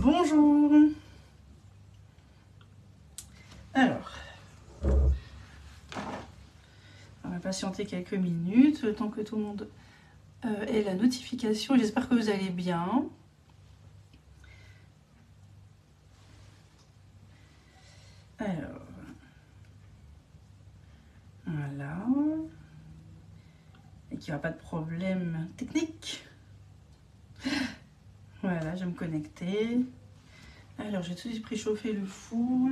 Bonjour. Alors, on va patienter quelques minutes, le temps que tout le monde ait la notification. J'espère que vous allez bien. Alors, voilà. Et qu'il n'y aura pas de problème technique. Voilà, je vais me connecter. Alors, j'ai tout de suite préchauffé le four.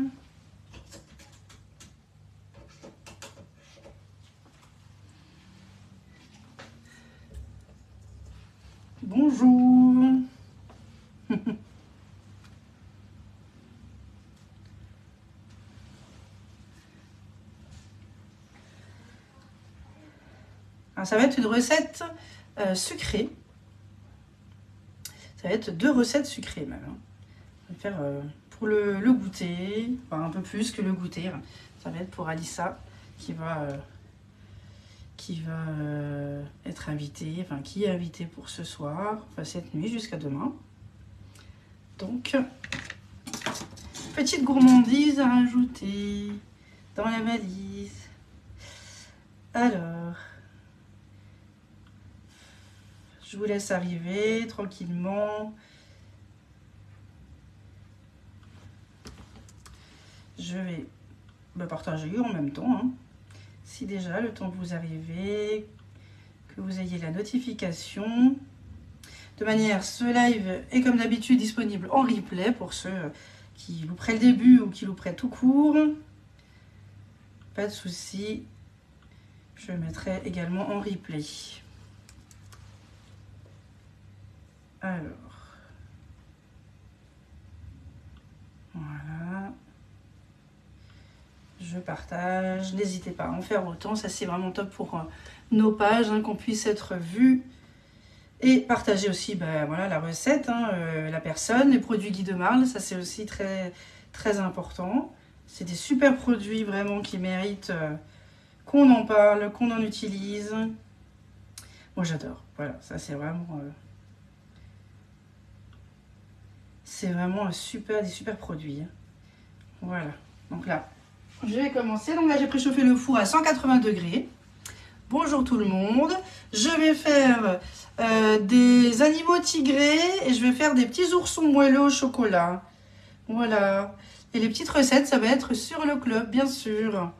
Bonjour. Alors, ça va être une recette sucrée. Ça va être 2 recettes sucrées même. On va faire pour le goûter, enfin un peu plus que le goûter. Ça va être pour Alissa qui va être invitée, enfin qui est invitée pour ce soir, enfin cette nuit jusqu'à demain. Donc, petite gourmandise à rajouter dans la valise. Alors, je vous laisse arriver tranquillement. Je vais me partager en même temps. Hein. Si déjà, le temps que vous arrivez, que vous ayez la notification. De manière, ce live est comme d'habitude disponible en replay pour ceux qui louperaient le début ou qui louperaient tout court. Pas de souci. Je le mettrai également en replay. Alors, voilà, je partage, n'hésitez pas à en faire autant, ça c'est vraiment top pour nos pages, hein, qu'on puisse être vus et partager aussi voilà, la recette, hein, la personne, les produits Guy de Marle, ça c'est aussi très, très important. C'est des super produits vraiment qui méritent qu'on en parle, qu'on en utilise. Moi j'adore, voilà, ça c'est vraiment... c'est vraiment des super produits. Voilà. Donc là, je vais commencer. Donc là, j'ai préchauffé le four à 180 degrés. Bonjour tout le monde. Je vais faire des animaux tigrés et je vais faire des petits oursons moelleux au chocolat. Voilà. Et les petites recettes, ça va être sur le club, bien sûr.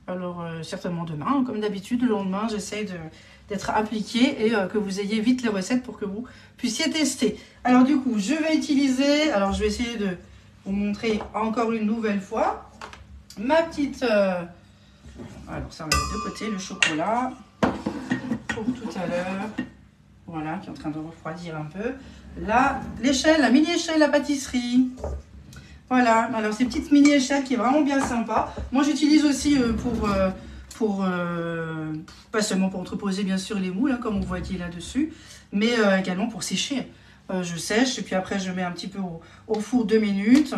Alors, certainement demain, comme d'habitude, le lendemain, j'essaye d'être appliquée et que vous ayez vite les recettes pour que vous puissiez tester. Alors du coup, je vais utiliser, alors je vais essayer de vous montrer encore une nouvelle fois, ma petite, alors ça on va mettre de côté, le chocolat, pour tout à l'heure, voilà, qui est en train de refroidir un peu. Là, l'échelle, la mini-échelle à pâtisserie. Voilà, alors ces petites mini-échelles qui est vraiment bien sympa. Moi j'utilise aussi pas seulement pour entreposer bien sûr les moules, hein, comme vous voyez là-dessus, mais également pour sécher. Je sèche et puis après je mets un petit peu au four 2 minutes.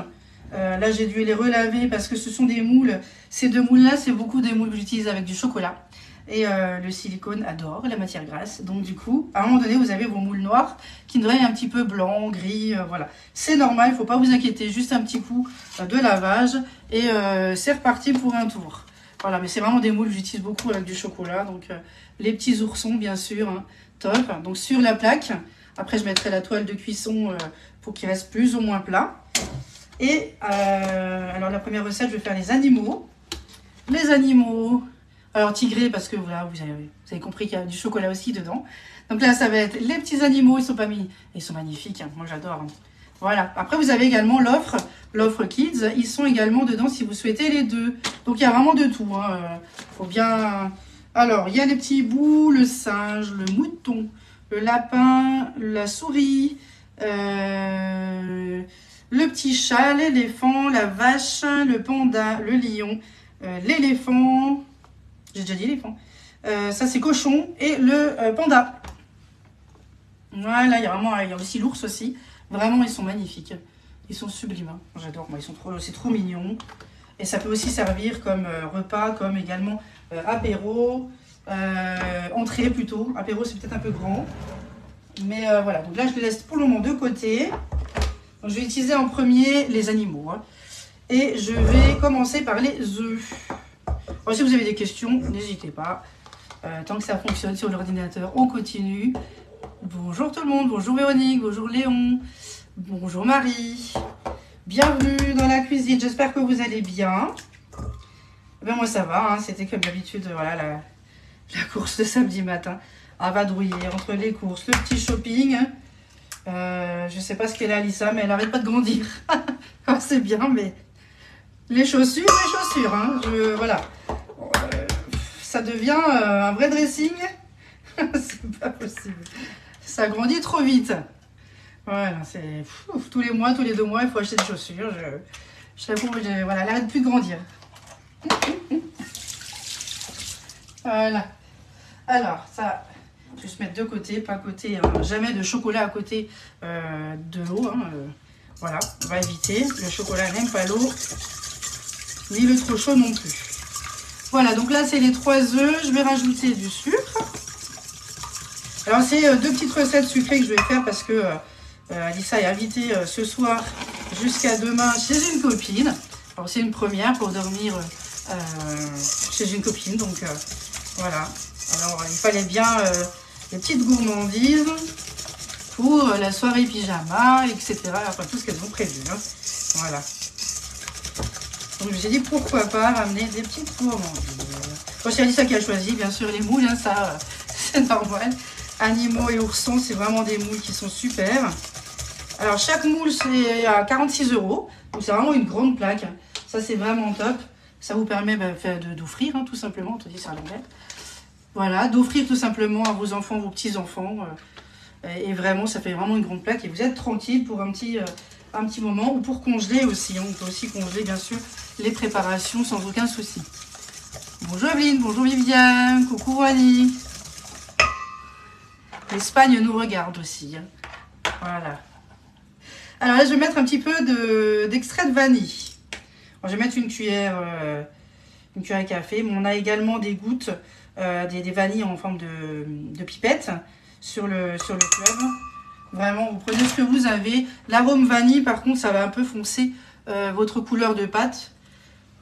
Là j'ai dû les relaver parce que ce sont des moules. Ces 2 moules-là, c'est beaucoup des moules que j'utilise avec du chocolat. Et le silicone adore la matière grasse. Donc du coup, à un moment donné, vous avez vos moules noirs qui devraient être un petit peu blanc, gris. Voilà, c'est normal, il ne faut pas vous inquiéter. Juste un petit coup de lavage et c'est reparti pour un tour. Voilà, mais c'est vraiment des moules que j'utilise beaucoup avec du chocolat. Donc les petits oursons, bien sûr, hein, top. Donc sur la plaque, après je mettrai la toile de cuisson pour qu'il reste plus ou moins plat. Et alors la première recette, je vais faire les animaux. Les animaux... Alors tigré parce que voilà, vous avez compris qu'il y a du chocolat aussi dedans. Donc là, ça va être les petits animaux, ils sont pas mis, ils sont magnifiques, hein, moi j'adore. Hein. Voilà, après vous avez également l'offre Kids, ils sont également dedans si vous souhaitez les 2. Donc il y a vraiment de tout. Hein. Faut bien... Alors, il y a les petits bouts, le singe, le mouton, le lapin, la souris, le petit chat, l'éléphant, la vache, le panda, le lion, l'éléphant... J'ai déjà dit éléphant. Ça, c'est cochon et le panda. Voilà, il y a aussi l'ours aussi. Vraiment, ils sont magnifiques. Ils sont sublimes. Hein. J'adore. Moi, c'est trop mignon. Et ça peut aussi servir comme repas, comme également apéro, entrée plutôt. Apéro, c'est peut-être un peu grand. Mais voilà. Donc là, je les laisse pour le moment de côté. Donc, je vais utiliser en premier les animaux. Hein. Et je vais commencer par les œufs. Alors, si vous avez des questions, n'hésitez pas. Tant que ça fonctionne sur l'ordinateur, on continue. Bonjour tout le monde, bonjour Véronique, bonjour Léon, bonjour Marie. Bienvenue dans la cuisine, j'espère que vous allez bien. Ben moi ça va, hein. C'était comme d'habitude, voilà la course de samedi matin. À vadrouiller entre les courses, le petit shopping. Je sais pas ce qu'elle a Alissa, mais elle arrête pas de grandir. C'est bien, mais les chaussures, hein. Voilà. Ça devient un vrai dressing. C'est pas possible. Ça grandit trop vite. Voilà, c'est tous les mois, tous les 2 mois, il faut acheter des chaussures. Je t'avoue, voilà, elle arrête plus de grandir. Voilà. Alors, ça, je vais se mettre de côté, pas à côté. Hein, jamais de chocolat à côté de l'eau. Hein, voilà, on va éviter. Le chocolat n'aime pas l'eau, ni le trop chaud non plus. Voilà, donc là, c'est les 3 œufs. Je vais rajouter du sucre. Alors, c'est 2 petites recettes sucrées que je vais faire parce que Alissa est invitée ce soir jusqu'à demain chez une copine. Alors, c'est une première pour dormir chez une copine. Donc, voilà. Alors, il fallait bien des petites gourmandises pour la soirée pyjama, etc. Enfin, tout ce qu'elles ont prévu. Hein. Voilà. Donc, je me suis dit, pourquoi pas ramener des petites gourmandises. Bon, c'est Alissa qui a choisi, bien sûr, les moules. Hein, ça, c'est normal. Animaux et oursons, c'est vraiment des moules qui sont super. Alors, chaque moule, c'est à 46 €. Donc, c'est vraiment une grande plaque. Ça, c'est vraiment top. Ça vous permet d'offrir, hein, tout simplement. On te dit ça à l'anglais. Voilà, d'offrir tout simplement à vos enfants, vos petits-enfants. Et vraiment, ça fait vraiment une grande plaque. Et vous êtes tranquille pour un petit moment. Ou pour congeler aussi. Hein. On peut aussi congeler, bien sûr, les préparations sans aucun souci. Bonjour Evelyne, bonjour Viviane, coucou Annie. L'Espagne nous regarde aussi. Hein. Voilà. Alors là, je vais mettre un petit peu d'extrait de vanille. Alors, je vais mettre une cuillère à café. Mais on a également des gouttes, des vanilles en forme de pipette sur le fleuve. Vraiment, vous prenez ce que vous avez. L'arôme vanille, par contre, ça va un peu foncer votre couleur de pâte.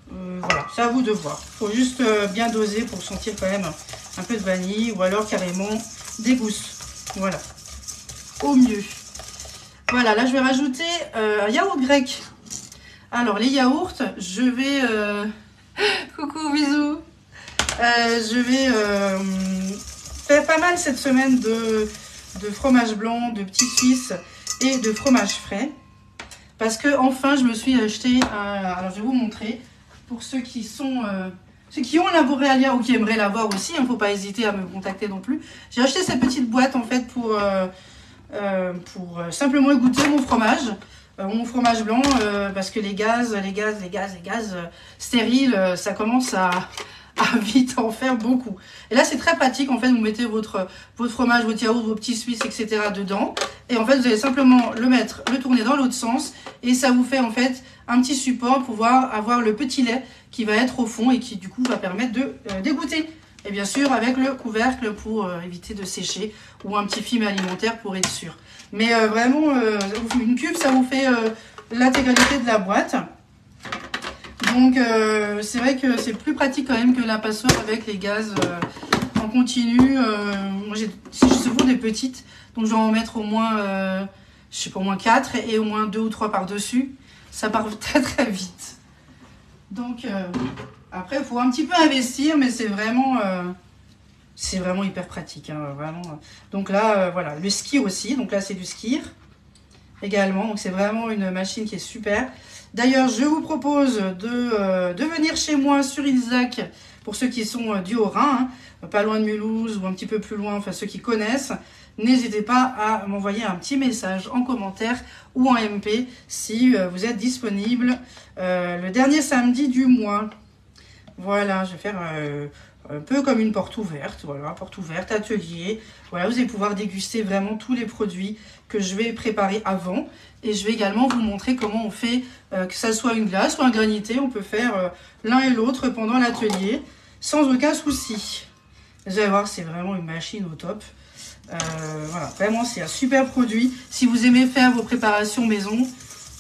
Voilà, c'est à vous de voir. Il faut juste bien doser pour sentir quand même un peu de vanille ou alors carrément des gousses. Voilà, au mieux. Voilà, là je vais rajouter un yaourt grec. Alors les yaourts, je vais... Coucou, bisous. Je vais faire pas mal cette semaine de fromage blanc, de petits suisses et de fromage frais. Parce que enfin je me suis acheté, alors je vais vous montrer, pour ceux qui sont... ceux qui ont la Borealia ou qui aimeraient l'avoir aussi, il ne faut pas hésiter à me contacter non plus. J'ai acheté cette petite boîte en fait pour simplement goûter mon fromage blanc, parce que les gaz stériles, ça commence à vite en faire beaucoup. Et là c'est très pratique, en fait vous mettez votre fromage, votre yaourt, vos petits suisses, etc. dedans. Et en fait vous allez simplement le tourner dans l'autre sens et ça vous fait en fait un petit support pour pouvoir avoir le petit lait qui va être au fond et qui du coup va permettre de dégoûter. Et bien sûr avec le couvercle pour éviter de sécher ou un petit film alimentaire pour être sûr. Mais vraiment une cuve ça vous fait l'intégralité de la boîte. Donc c'est vrai que c'est plus pratique quand même que la passoire avec les gaz en continu. Moi j'ai souvent des petites, donc je vais en mettre au moins, je sais pas, au moins 4 et au moins 2 ou 3 par-dessus. Ça part très très vite. Donc après il faut un petit peu investir, mais c'est vraiment hyper pratique. Hein, vraiment. Donc là voilà, le skir aussi, donc là c'est du skir également. Donc c'est vraiment une machine qui est super. D'ailleurs, je vous propose de venir chez moi sur Ilzac, pour ceux qui sont du Haut-Rhin, hein, pas loin de Mulhouse ou un petit peu plus loin, enfin ceux qui connaissent. N'hésitez pas à m'envoyer un petit message en commentaire ou en MP si vous êtes disponible le dernier samedi du mois. Voilà, je vais faire un peu comme une porte ouverte, voilà, porte ouverte, atelier. Voilà, vous allez pouvoir déguster vraiment tous les produits que je vais préparer avant. Et je vais également vous montrer comment on fait, que ça soit une glace ou un granité, on peut faire l'un et l'autre pendant l'atelier, sans aucun souci. Vous allez voir, c'est vraiment une machine au top. Voilà, vraiment, c'est un super produit. Si vous aimez faire vos préparations maison,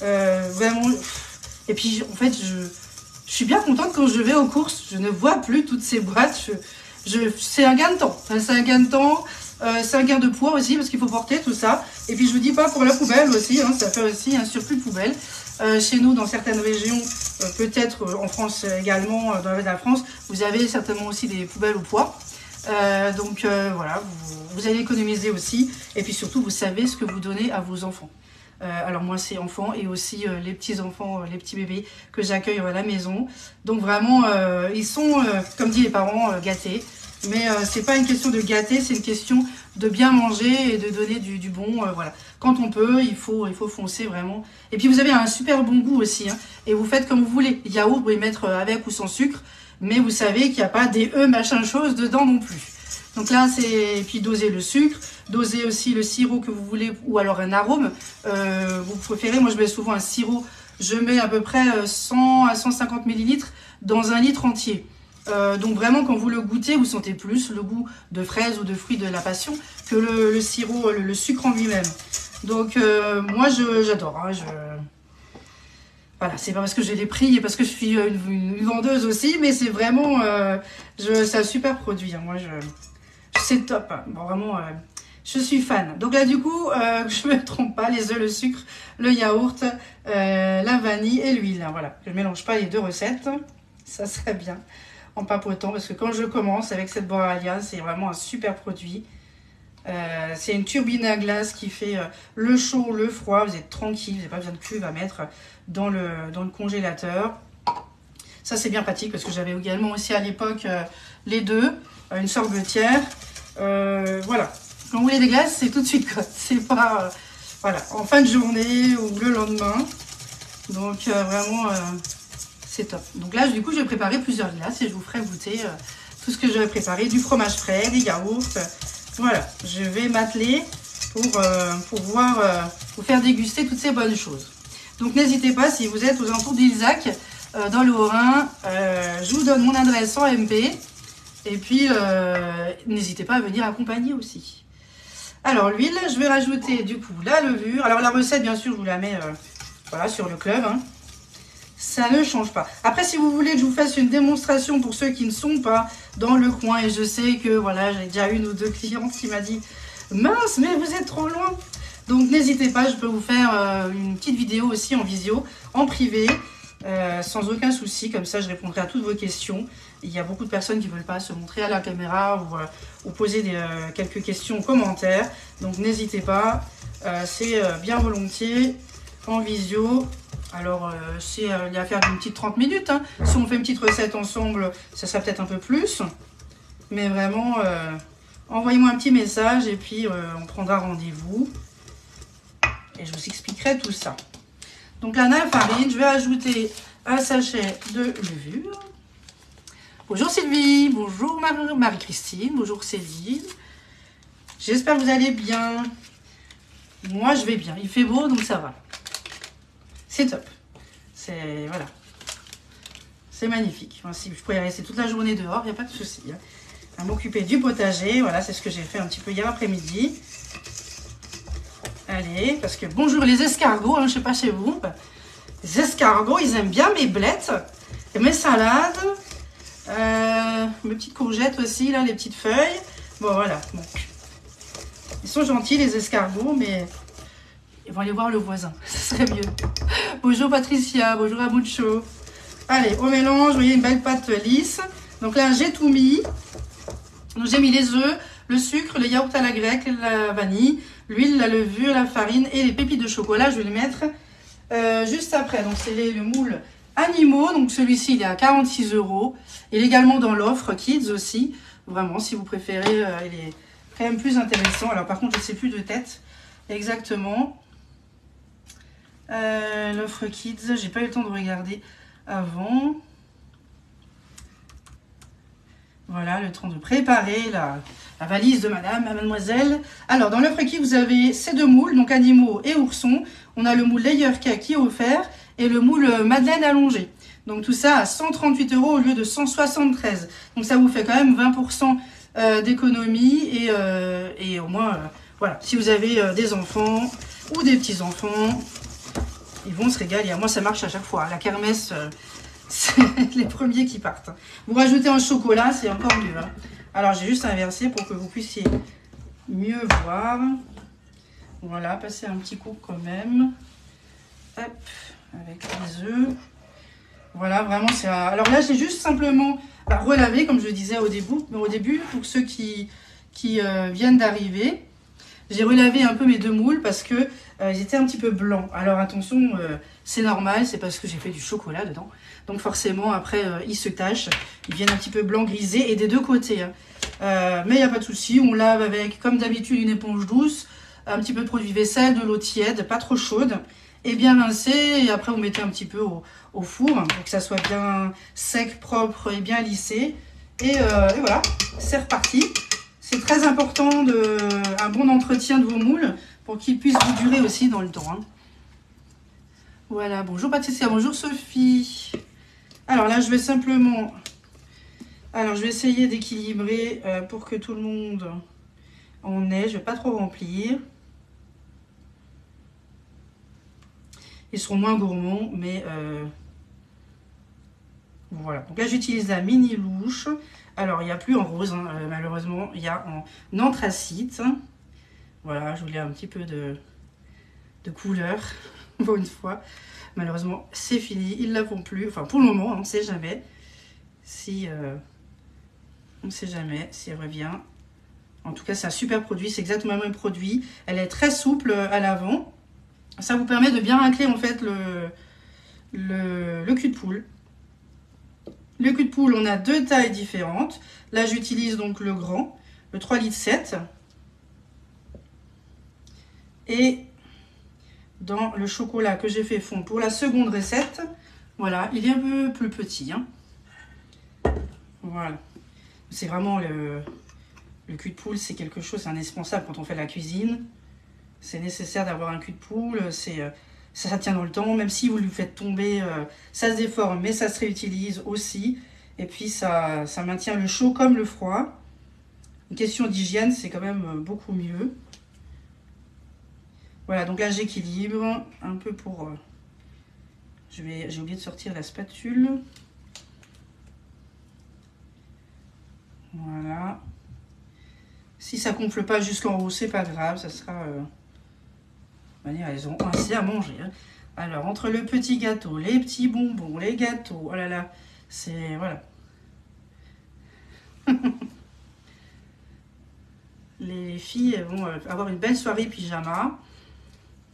Vraiment. Et puis, en fait, je suis bien contente quand je vais aux courses. Je ne vois plus toutes ces boîtes. C'est un gain de temps. C'est un gain de temps. C'est un gain de poids aussi parce qu'il faut porter tout ça. Et puis, je vous dis pas pour la poubelle aussi. Hein, ça fait aussi un surplus de poubelle. Chez nous, dans certaines régions, peut-être en France également, dans la France, vous avez certainement aussi des poubelles au poids. Donc voilà, vous allez économiser aussi. Et puis surtout, vous savez ce que vous donnez à vos enfants. Alors moi, c'est enfants et aussi les petits-enfants, les petits bébés que j'accueille à la maison. Donc vraiment, ils sont, comme dit les parents, gâtés. Mais c'est pas une question de gâter, c'est une question de bien manger et de donner du bon. Voilà. Quand on peut, il faut foncer vraiment. Et puis vous avez un super bon goût aussi. Hein, et vous faites comme vous voulez. Le yaourt, vous pouvez mettre avec ou sans sucre. Mais vous savez qu'il n'y a pas des machin chose dedans non plus. Donc là, c'est... Et puis doser le sucre. Doser aussi le sirop que vous voulez ou alors un arôme. Vous préférez, moi je mets souvent un sirop. Je mets à peu près 100 à 150 millilitres dans 1 litre entier. Donc vraiment quand vous le goûtez, vous sentez plus le goût de fraise ou de fruits de la passion que le sirop, le sucre en lui-même. Donc moi j'adore. Hein, voilà, c'est pas parce que j'ai les prix et parce que je suis une vendeuse aussi, mais c'est vraiment c'est un super produit. Hein, moi c'est top. Hein, bon, vraiment je suis fan. Donc là du coup je me trompe pas, les œufs, le sucre, le yaourt, la vanille et l'huile. Hein, voilà, je mélange pas les deux recettes, ça serait bien. En papotant parce que quand je commence avec cette Boralia, c'est vraiment un super produit. C'est une turbine à glace qui fait le chaud, le froid. Vous êtes tranquille, vous n'avez pas besoin de cuve à mettre dans le congélateur. Ça c'est bien pratique parce que j'avais également aussi à l'époque les deux, une sorbetière. Voilà, quand vous voulez des glaces, c'est tout de suite quoi. C'est pas voilà, en fin de journée ou le lendemain. Donc vraiment c'est top. Donc là, du coup, je vais préparer plusieurs glaces et je vous ferai goûter tout ce que je vais préparer. Du fromage frais, des yaourts. Voilà, je vais m'atteler pour pouvoir vous faire déguster toutes ces bonnes choses. Donc n'hésitez pas, si vous êtes aux alentours d'Ilzac, dans le Haut-Rhin, je vous donne mon adresse en MP. Et puis, n'hésitez pas à venir accompagner aussi. Alors, l'huile, je vais rajouter du coup la levure. Alors, la recette, bien sûr, je vous la mets voilà, sur le club. Hein. Ça ne change pas. Après, si vous voulez que je vous fasse une démonstration pour ceux qui ne sont pas dans le coin, et je sais que voilà, j'ai déjà une ou deux clientes qui m'a dit « Mince, mais vous êtes trop loin !» Donc, n'hésitez pas, je peux vous faire une petite vidéo aussi en visio, en privé, sans aucun souci. Comme ça, je répondrai à toutes vos questions. Il y a beaucoup de personnes qui ne veulent pas se montrer à la caméra ou poser quelques questions en commentaire. Donc, n'hésitez pas, c'est bien volontiers en visio. Alors, c'est l'affaire d'une petite 30 minutes. Hein. Si on fait une petite recette ensemble, ça sera peut-être un peu plus. Mais vraiment, envoyez-moi un petit message et puis on prendra rendez-vous. Et je vous expliquerai tout ça. Donc là, la farine, je vais ajouter un sachet de levure. Bonjour Sylvie, bonjour Marie-Christine, bonjour Céline. J'espère que vous allez bien. Moi, je vais bien. Il fait beau, donc ça va. C'est top. C'est voilà. C'est magnifique. Enfin, si je pourrais rester toute la journée dehors, il n'y a pas de souci. Hein. À m'occuper du potager. Voilà, c'est ce que j'ai fait un petit peu hier après-midi. Allez, parce que bonjour les escargots, hein, je ne sais pas chez vous. Les escargots, ils aiment bien mes blettes et mes salades. Mes petites courgettes aussi, là, les petites feuilles. Bon, voilà. Donc, ils sont gentils, les escargots, mais ils vont aller voir le voisin. Ce serait mieux. Bonjour Patricia, bonjour Abucho. Allez, au mélange, vous voyez une belle pâte lisse. Donc là, j'ai tout mis. Donc, j'ai mis les œufs, le sucre, le yaourt à la grecque, la vanille, l'huile, la levure, la farine et les pépites de chocolat. Je vais les mettre juste après. Donc, c'est le moule animaux. Donc, celui-ci, il est à 46 €. Il est également dans l'offre Kids aussi. Vraiment, si vous préférez, il est quand même plus intéressant. Alors, par contre, je ne sais plus de tête exactement. L'offre Kids, j'ai pas eu le temps de regarder avant. Voilà, le temps de préparer la valise de mademoiselle. Alors, dans l'offre Kids, vous avez ces deux moules, donc animaux et oursons. On a le moule Layer Cake qui est offert et le moule Madeleine allongée. Donc, tout ça à 138 € au lieu de 173. Donc, ça vous fait quand même 20% d'économie et au moins, voilà, si vous avez des enfants ou des petits-enfants, Ils vont se régaler. Moi, ça marche à chaque fois. La kermesse, c'est les premiers qui partent. Vous rajoutez un chocolat, c'est encore mieux. Hein. Alors, j'ai juste inversé pour que vous puissiez mieux voir. Voilà, passer un petit coup quand même. Hop, avec les œufs. Voilà, vraiment, c'est... Alors là, j'ai juste simplement relavé, comme je disais au début, pour ceux qui viennent d'arriver. J'ai relavé un peu mes deux moules parce que ils étaient un petit peu blancs. Alors attention, c'est normal, c'est parce que j'ai fait du chocolat dedans. Donc forcément, après, ils se tachent. Ils viennent un petit peu blanc grisé et des deux côtés. Hein. Mais il n'y a pas de souci, on lave avec, comme d'habitude, une éponge douce, un petit peu de produit vaisselle, de l'eau tiède, pas trop chaude, et bien rincé. Et après, vous mettez un petit peu au four pour que ça soit bien sec, propre et bien lissé. Et voilà, c'est reparti. C'est très important un bon entretien de vos moules pour qu'ils puissent vous durer aussi dans le temps. Hein. Voilà, bonjour Patricia, bonjour Sophie. Alors là, je vais simplement... Alors, je vais essayer d'équilibrer pour que tout le monde en ait. Je ne vais pas trop remplir. Ils seront moins gourmands, mais... Voilà, donc là j'utilise la mini louche. Alors il n'y a plus en rose, hein, malheureusement, il y a en anthracite. Voilà, je voulais un petit peu de couleur, pour une fois. Malheureusement, c'est fini, ils ne la font plus. Enfin, pour le moment, on ne sait jamais si... on ne sait jamais si elle revient. En tout cas, c'est un super produit, c'est exactement le même produit. Elle est très souple à l'avant. Ça vous permet de bien racler en fait le cul de poule. Le cul de poule, on a deux tailles différentes. Là, j'utilise donc le grand, le 3,7 litres. Et dans le chocolat que j'ai fait fondre pour la seconde recette, voilà, il est un peu plus petit. Hein. Voilà. C'est vraiment le cul de poule, c'est quelque chose, c'est indispensable quand on fait la cuisine. C'est nécessaire d'avoir un cul de poule, ça tient dans le temps, même si vous lui faites tomber, ça se déforme, mais ça se réutilise aussi. Et puis ça maintient le chaud comme le froid. Une question d'hygiène, c'est quand même beaucoup mieux. Voilà, donc là j'équilibre un peu pour... j'ai oublié de sortir la spatule. Voilà. Si ça gonfle pas jusqu'en haut, c'est pas grave, ça sera... elles ont assez à manger. Hein. Alors, entre le petit gâteau, les petits bonbons, les gâteaux, oh là là, c'est... Voilà. Les filles elles vont avoir une belle soirée pyjama.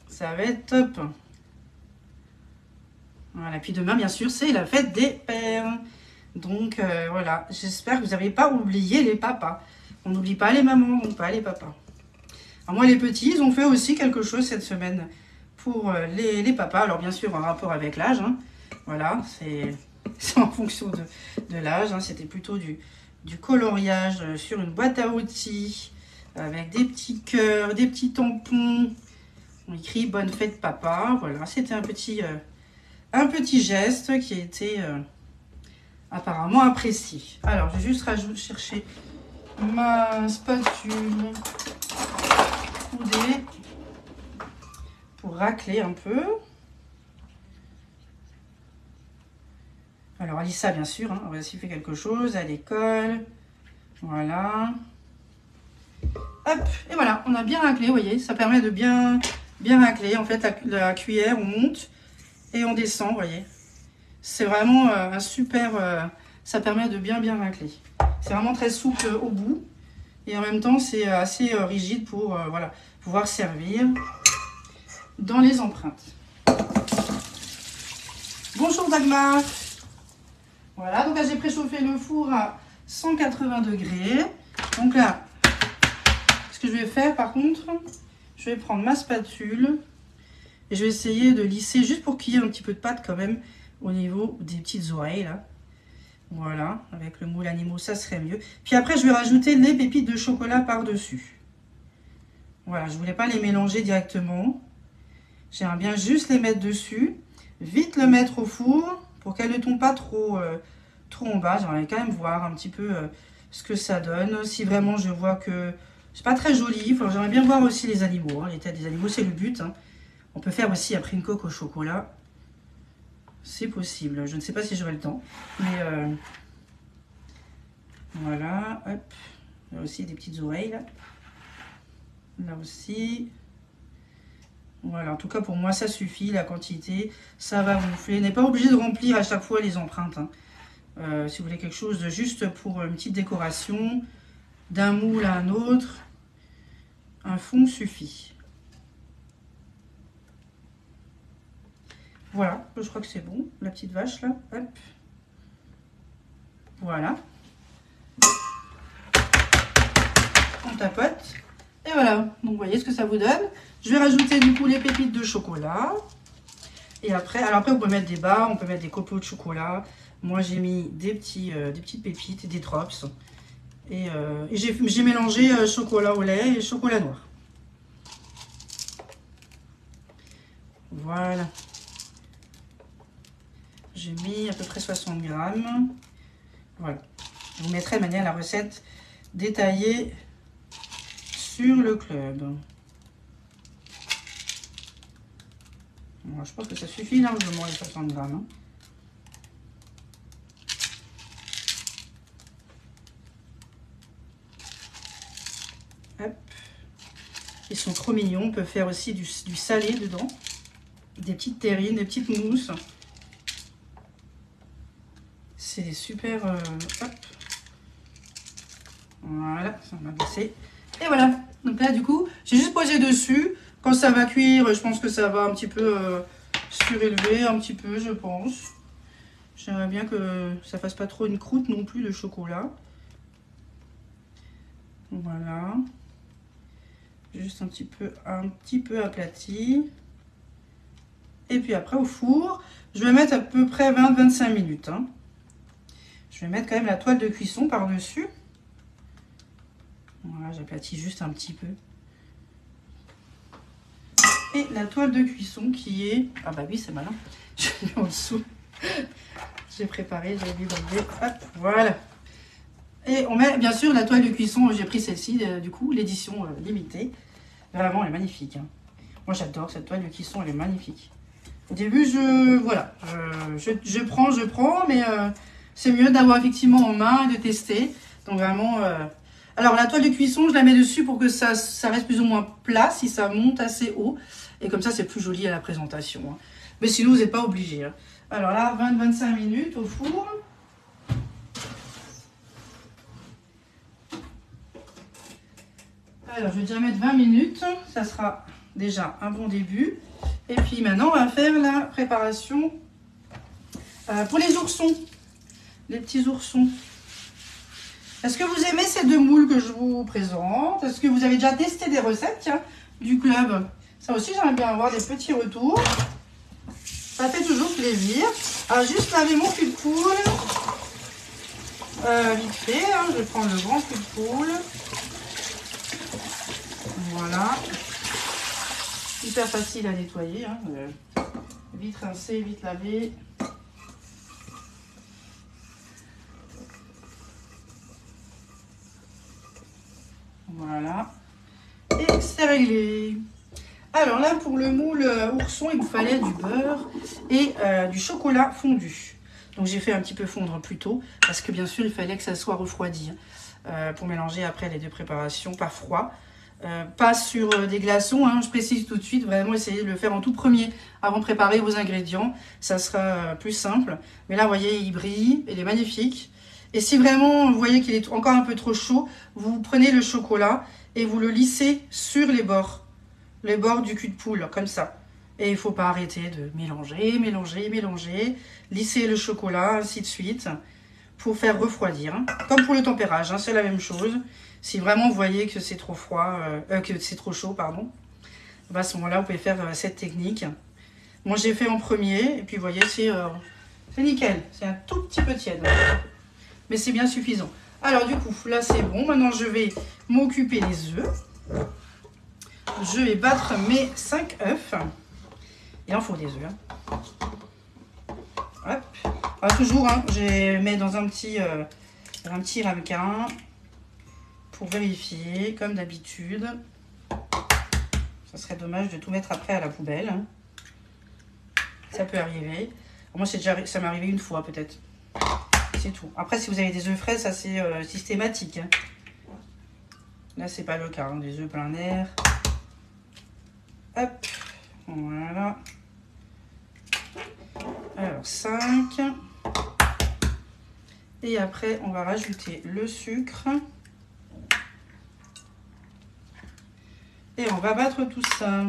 Ça va être top. Voilà, puis demain, bien sûr, c'est la fête des pères. Donc, voilà, j'espère que vous n'avez pas oublié les papas. On n'oublie pas les mamans, non pas les papas. Alors moi, les petits, ils ont fait aussi quelque chose cette semaine pour les papas. Alors, bien sûr, en rapport avec l'âge. Hein. Voilà, c'est en fonction de l'âge. Hein. C'était plutôt du coloriage sur une boîte à outils avec des petits cœurs, des petits tampons. On écrit « Bonne fête, papa ». Voilà, c'était un petit geste qui a été apparemment apprécié. Alors, je vais juste chercher ma spatule coudée pour racler un peu. Alors Alissa, bien sûr, hein, on va essayer de faire quelque chose à l'école. Voilà. Hop, et voilà, on a bien raclé, vous voyez, ça permet de bien racler. En fait, la cuillère, on monte et on descend, vous voyez. C'est vraiment un super... ça permet de bien racler. C'est vraiment très souple au bout. Et en même temps, c'est assez rigide pour voilà, pouvoir servir dans les empreintes. Bonjour Dagmar. Voilà, donc là j'ai préchauffé le four à 180 degrés. Donc là, ce que je vais faire par contre, je vais prendre ma spatule et je vais essayer de lisser juste pour qu'il y ait un petit peu de pâte quand même au niveau des petites oreilles là. Voilà, avec le moule animaux, ça serait mieux. Puis après, je vais rajouter les pépites de chocolat par-dessus. Voilà, je ne voulais pas les mélanger directement. J'aimerais bien juste les mettre dessus. Vite le mettre au four pour qu'elles ne tombent pas trop en bas. J'aimerais quand même voir un petit peu ce que ça donne. Si vraiment je vois que c'est pas très joli. J'aimerais bien voir aussi les animaux. Hein. Les têtes des animaux, c'est le but. Hein. On peut faire aussi après une coque au chocolat. C'est possible. Je ne sais pas si j'aurai le temps. Mais voilà. Hop. Là aussi des petites oreilles. Là aussi. Voilà. En tout cas, pour moi, ça suffit. La quantité, ça va gonfler. N'est pas obligé de remplir à chaque fois les empreintes. Hein. Si vous voulez quelque chose de juste pour une petite décoration, d'un moule à un autre, un fond suffit. Voilà, je crois que c'est bon, la petite vache là, hop. Voilà. On tapote. Et voilà, donc vous voyez ce que ça vous donne. Je vais rajouter du coup les pépites de chocolat. Et après, alors après vous pouvez mettre des barres, on peut mettre des copeaux de chocolat. Moi j'ai mis des petites pépites, des drops. Et j'ai mélangé chocolat au lait et chocolat noir. Voilà. J'ai mis à peu près 60 grammes. Voilà. Je vous mettrai de manière la recette détaillée sur le club. Bon, je pense que ça suffit largement les 60 grammes. Hop. Ils sont trop mignons. On peut faire aussi du salé dedans. Des petites terrines, des petites mousses. C'est des super... hop. Voilà, ça va baisser. Et voilà. Donc là, du coup, j'ai juste posé dessus. Quand ça va cuire, je pense que ça va un petit peu surélever, un petit peu, je pense. J'aimerais bien que ça fasse pas trop une croûte non plus de chocolat. Voilà. Juste un petit peu aplati. Et puis après, au four, je vais mettre à peu près 20-25 minutes. Hein. Je vais mettre quand même la toile de cuisson par-dessus. Voilà, j'aplatis juste un petit peu. Et la toile de cuisson qui est... Ah bah oui, c'est malin. Je l'ai mis en dessous. J'ai préparé, j'ai mis d'enlever. Hop, voilà. Et on met bien sûr la toile de cuisson. J'ai pris celle-ci, du coup, l'édition limitée. Vraiment, elle est magnifique. Hein. Moi, j'adore cette toile de cuisson, elle est magnifique. Au début, je prends, mais c'est mieux d'avoir effectivement en main et de tester. Donc vraiment... Alors, la toile de cuisson, je la mets dessus pour que ça reste plus ou moins plat, si ça monte assez haut. Et comme ça, c'est plus joli à la présentation. Hein. Mais sinon, vous n'êtes pas obligé. Hein. Alors là, 20-25 minutes au four. Alors, je vais déjà mettre 20 minutes. Ça sera déjà un bon début. Et puis maintenant, on va faire la préparation pour les oursons. Les petits oursons. Est-ce que vous aimez ces deux moules que je vous présente? Est-ce que vous avez déjà testé des recettes tiens, du club? Ça aussi, j'aimerais bien avoir des petits retours. Ça fait toujours plaisir. Alors, juste laver mon cul de poule. Vite fait, hein, je vais prendre le grand cul de poule. Voilà. Hyper facile à nettoyer. Hein. Vite rincé, vite lavé. Voilà. Et c'est réglé. Alors là, pour le moule ourson, il me fallait du beurre et du chocolat fondu. Donc j'ai fait un petit peu fondre plus tôt parce que bien sûr, il fallait que ça soit refroidi pour mélanger après les deux préparations, pas froid. Pas sur des glaçons, hein, je précise tout de suite, vraiment essayez de le faire en tout premier avant de préparer vos ingrédients, ça sera plus simple. Mais là, vous voyez, il brille, il est magnifique. Et si vraiment vous voyez qu'il est encore un peu trop chaud, vous prenez le chocolat et vous le lissez sur les bords du cul de poule, comme ça. Et il ne faut pas arrêter de mélanger, mélanger, mélanger, lisser le chocolat, ainsi de suite, pour faire refroidir. Hein. Comme pour le tempérage, hein, c'est la même chose. Si vraiment vous voyez que c'est trop froid, que c'est trop chaud, pardon, à ce moment-là, vous pouvez faire cette technique. Moi, j'ai fait en premier, et puis vous voyez, c'est nickel. C'est un tout petit peu tiède, mais c'est bien suffisant. Alors du coup, là c'est bon. Maintenant, je vais m'occuper des œufs. Je vais battre mes 5 œufs. Il en faut des œufs. Hein. Hop. Alors, toujours, hein, je mets dans un petit ramequin pour vérifier, comme d'habitude. Ça Ça serait dommage de tout mettre après à la poubelle. Hein. Ça peut arriver. Moi, ça m'est arrivé une fois peut-être. C'est tout. Après, si vous avez des œufs frais, ça c'est systématique. Hein. Là, c'est pas le cas. Hein. Des œufs plein air. Hop. Voilà. Alors, 5. Et après, on va rajouter le sucre. Et on va battre tout ça.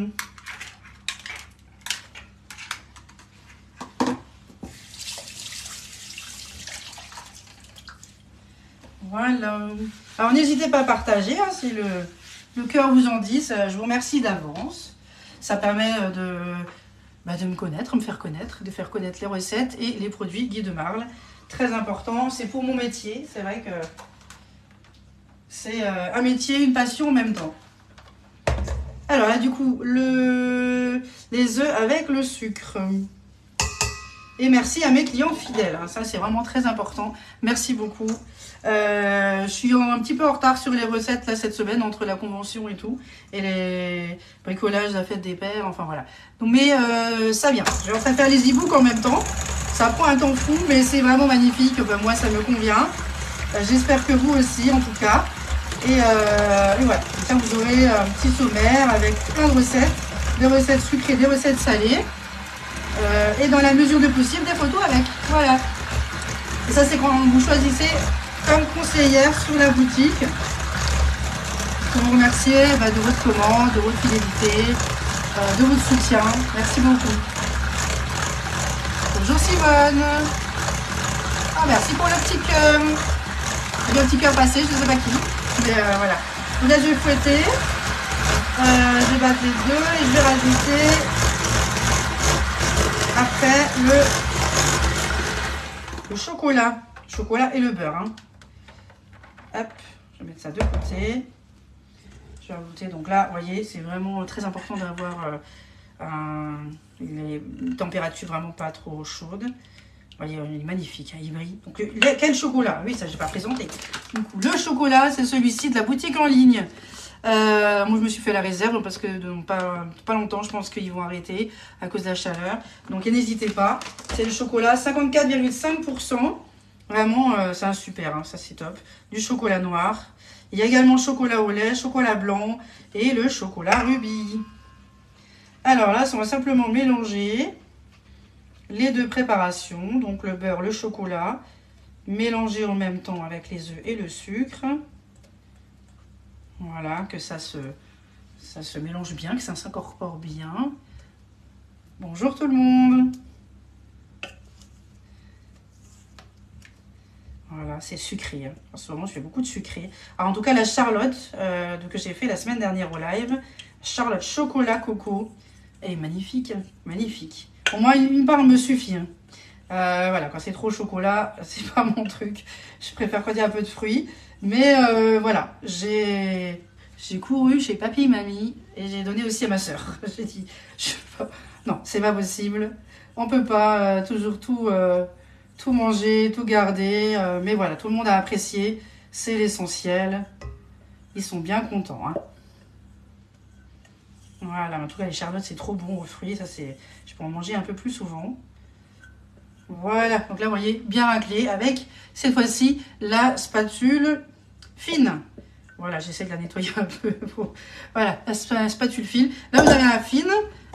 Voilà. Alors, n'hésitez pas à partager, hein, si le cœur vous en dit. Ça, je vous remercie d'avance. Ça permet de me connaître, me faire connaître, de faire connaître les recettes et les produits Guy de Marle. Très important, c'est pour mon métier. C'est vrai que c'est un métier, une passion en même temps. Alors là, du coup, les œufs avec le sucre. Et merci à mes clients fidèles. Hein. Ça, c'est vraiment très important. Merci beaucoup. Je suis un petit peu en retard sur les recettes là cette semaine entre la convention et tout. Et les bricolages, la fête des pères. Enfin, voilà. Donc, mais ça vient. Je vais en train de faire les e-books en même temps. Ça prend un temps fou, mais c'est vraiment magnifique. Ben, moi, ça me convient. J'espère que vous aussi, en tout cas. Et voilà. Comme ça, vous aurez un petit sommaire avec plein de recettes. Des recettes sucrées, des recettes salées. Et dans la mesure du possible, des photos avec. Voilà. Et ça, c'est quand vous choisissez comme conseillère sur la boutique. Pour vous remercier de votre commande, de votre fidélité, de votre soutien. Merci beaucoup. Bonjour Simone. Ah, merci pour le petit cœur. Il y a un petit cœur passé, je ne sais pas qui. Mais voilà. Donc là, je vais fouetter. Je vais battre les deux et je vais rajouter après le chocolat. Chocolat et le beurre. Hein. Hop, je vais mettre ça de côté. Je vais rajouter, donc là, vous voyez, c'est vraiment très important d'avoir une température vraiment pas trop chaude. Vous voyez, il est magnifique, hein, il brille. Donc, quel chocolat? Oui, ça, je n'ai pas présenté. Du coup, le chocolat, c'est celui-ci de la boutique en ligne. Moi, je me suis fait la réserve parce que dans pas longtemps, je pense qu'ils vont arrêter à cause de la chaleur. Donc, n'hésitez pas. C'est le chocolat 54,5%. Vraiment, c'est un super, hein, ça c'est top. Du chocolat noir. Il y a également chocolat au lait, chocolat blanc et le chocolat rubis. Alors là, on va simplement mélanger les deux préparations. Donc le beurre, le chocolat. Mélanger en même temps avec les œufs et le sucre. Voilà, que ça se mélange bien, que ça s'incorpore bien. Bonjour tout le monde. Voilà, c'est sucré. Hein. En ce moment, je fais beaucoup de sucré. Alors, en tout cas, la Charlotte que j'ai fait la semaine dernière au live, Charlotte chocolat coco, elle est magnifique. Magnifique. Pour moi, une part me suffit. Hein. Voilà, quand c'est trop chocolat, c'est pas mon truc. Je préfère quand il y a un peu de fruits. Mais voilà, j'ai couru chez papy et mamie et j'ai donné aussi à ma soeur. J'ai dit, non, c'est pas possible. On peut pas toujours tout manger, tout garder. Mais voilà, tout le monde a apprécié. C'est l'essentiel. Ils sont bien contents. Hein. Voilà, en tout cas, les charlottes, c'est trop bon aux fruits. Ça, je peux en manger un peu plus souvent. Voilà, donc là, vous voyez, bien raclé avec, cette fois-ci, la spatule fine. Voilà, j'essaie de la nettoyer un peu. Voilà, la spatule fine. Là, vous avez la fine.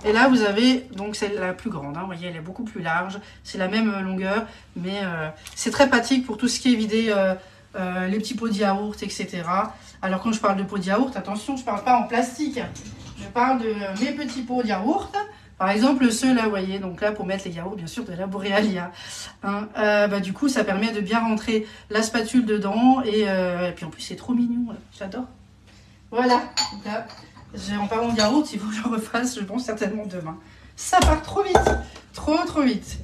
Et là, vous avez, donc, c'est la plus grande. Hein, vous voyez, elle est beaucoup plus large. C'est la même longueur. Mais c'est très pratique pour tout ce qui est vider les petits pots de yaourt, etc. Alors, quand je parle de pots de yaourt, attention, je ne parle pas en plastique. Je parle de mes petits pots de yaourt. Par exemple, ceux-là, vous voyez, donc là, pour mettre les yaourts, bien sûr, de la Borealia. Hein, du coup, ça permet de bien rentrer la spatule dedans. Et puis, en plus, c'est trop mignon. J'adore. Voilà. Donc là, en parlant de yaourt, il faut que je le refasse, je pense, certainement demain. Ça part trop vite. Trop vite.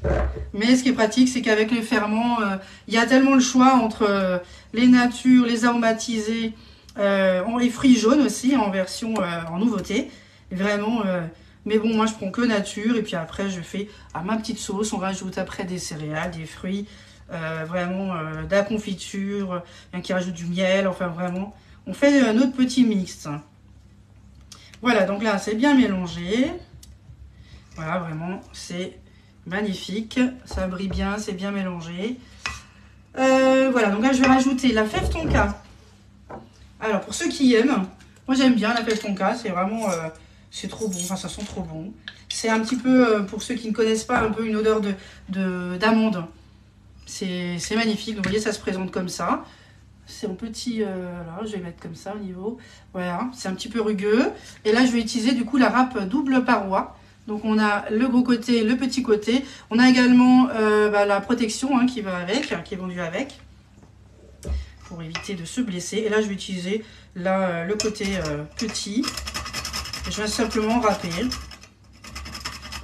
Mais ce qui est pratique, c'est qu'avec les ferments, il y a tellement le choix entre les natures, les aromatisés, les fruits jaunes aussi, en version, en nouveauté. Vraiment... mais bon, moi, je prends que nature. Et puis après, je fais à ma petite sauce. On rajoute après des céréales, des fruits. Vraiment, de la confiture. Qui rajoute du miel. Enfin, vraiment. On fait notre petit mix. Voilà, donc là, c'est bien mélangé. Voilà, vraiment, c'est magnifique. Ça brille bien, c'est bien mélangé. Voilà, donc là, je vais rajouter la fève tonka. Alors, pour ceux qui aiment, moi, j'aime bien la fève tonka. C'est vraiment, c'est trop bon. Enfin, ça sent trop bon. C'est un petit peu, pour ceux qui ne connaissent pas, un peu une odeur d'amande. C'est magnifique. Donc, vous voyez, ça se présente comme ça. C'est en petit, alors je vais mettre comme ça au niveau, voilà, c'est un petit peu rugueux. Et là, je vais utiliser du coup la râpe double paroi. Donc, on a le gros côté, le petit côté. On a également la protection hein, qui va avec, qui est vendue avec, pour éviter de se blesser. Et là, je vais utiliser là, le côté petit. Et je vais simplement râper.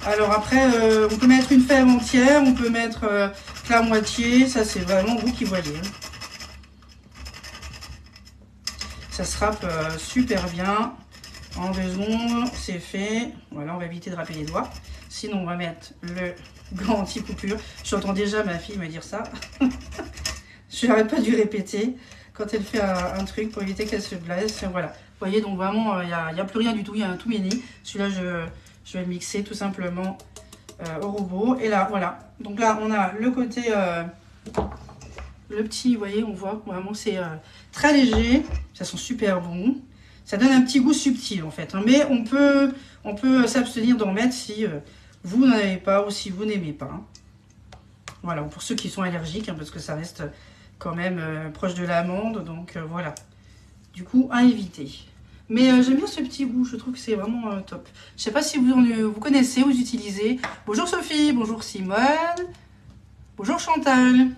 Alors après, on peut mettre une fève entière, on peut mettre la moitié. Ça, c'est vraiment vous qui voyez. Ça se râpe super bien. En 2 secondes, c'est fait. Voilà, on va éviter de râper les doigts. Sinon, on va mettre le gant anti-coupure. J'entends déjà ma fille me dire ça. Je n'arrête pas de lui répéter quand elle fait un truc pour éviter qu'elle se blesse. Voilà. Vous voyez, donc vraiment, il n'y a plus rien du tout. Il y a un tout mini. Celui-là, je vais le mixer tout simplement au robot. Et là, voilà. Donc là, on a le côté... le petit, vous voyez, on voit vraiment c'est très léger, ça sent super bon. Ça donne un petit goût subtil en fait, hein, mais on peut s'abstenir d'en mettre si vous n'en avez pas ou si vous n'aimez pas. Hein. Voilà, pour ceux qui sont allergiques, hein, parce que ça reste quand même proche de l'amande, donc voilà. Du coup, à éviter. Mais j'aime bien ce petit goût, je trouve que c'est vraiment top. Je ne sais pas si vous connaissez, vous utilisez. Bonjour Sophie, bonjour Simone, bonjour Chantal.